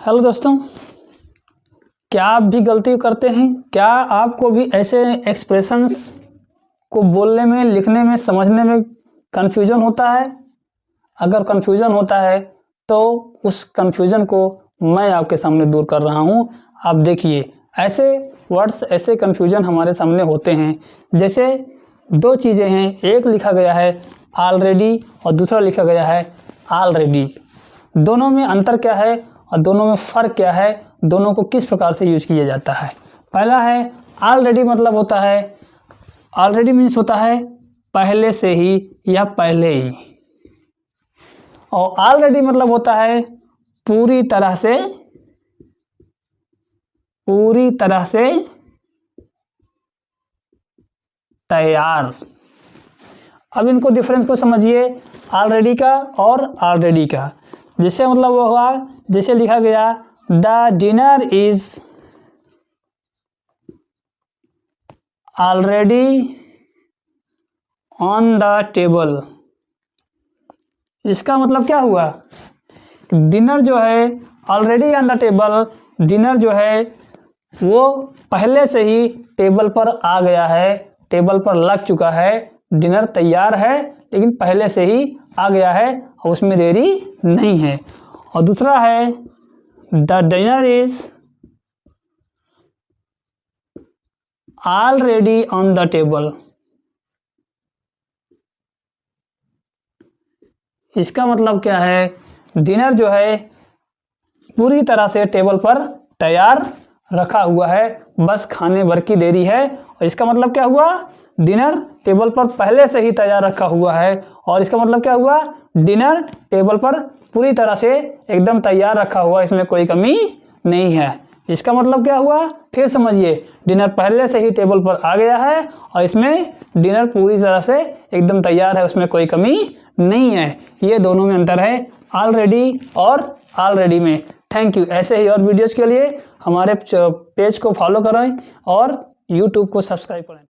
Hello दोस्तों, क्या आप भी गलती करते हैं? क्या आपको भी ऐसे एक्सप्रेशंस को बोलने में, लिखने में, समझने में कन्फ्यूजन होता है? अगर कन्फ्यूजन होता है तो उस कन्फ्यूजन को मैं आपके सामने दूर कर रहा हूं। आप देखिए, ऐसे वर्ड्स, ऐसे कन्फ्यूजन हमारे सामने होते हैं। जैसे दो चीज़ें हैं, एक लिखा गया है ऑलरेडी और दूसरा लिखा गया है ऑलरेडी। दोनों में अंतर क्या है और दोनों में फ़र्क क्या है? दोनों को किस प्रकार से यूज किया जाता है? पहला है ऑलरेडी, मतलब होता है, ऑलरेडी मीन्स होता है पहले से ही या पहले ही, और ऑलरेडी मतलब होता है पूरी तरह से तैयार। अब इनको डिफरेंस को समझिए, ऑलरेडी का और ऑलरेडी का। जिससे मतलब वो हुआ, जैसे लिखा गया the dinner is already on the table. इसका मतलब क्या हुआ? डिनर जो है already on the table, dinner जो है वो पहले से ही टेबल पर आ गया है, टेबल पर लग चुका है। डिनर तैयार है लेकिन पहले से ही आ गया है और उसमें देरी नहीं है। और दूसरा है the dinner is already on the table. इसका मतलब क्या है? डिनर जो है पूरी तरह से टेबल पर तैयार रखा हुआ है, बस खाने भर की देरी है। और इसका मतलब क्या हुआ? डिनर टेबल पर पहले से ही तैयार रखा हुआ है। और इसका मतलब क्या हुआ? डिनर टेबल पर पूरी तरह से एकदम तैयार रखा हुआ, इसमें कोई कमी नहीं है। इसका मतलब क्या हुआ? फिर समझिए, डिनर पहले से ही टेबल पर आ गया है और इसमें डिनर पूरी तरह से एकदम तैयार है, उसमें कोई कमी नहीं है। ये दोनों में अंतर है, ऑलरेडी और ऑलरेडी में। Thank you. ऐसे ही और वीडियोज़ के लिए हमारे पेज को फॉलो करें और यूट्यूब को सब्सक्राइब करें।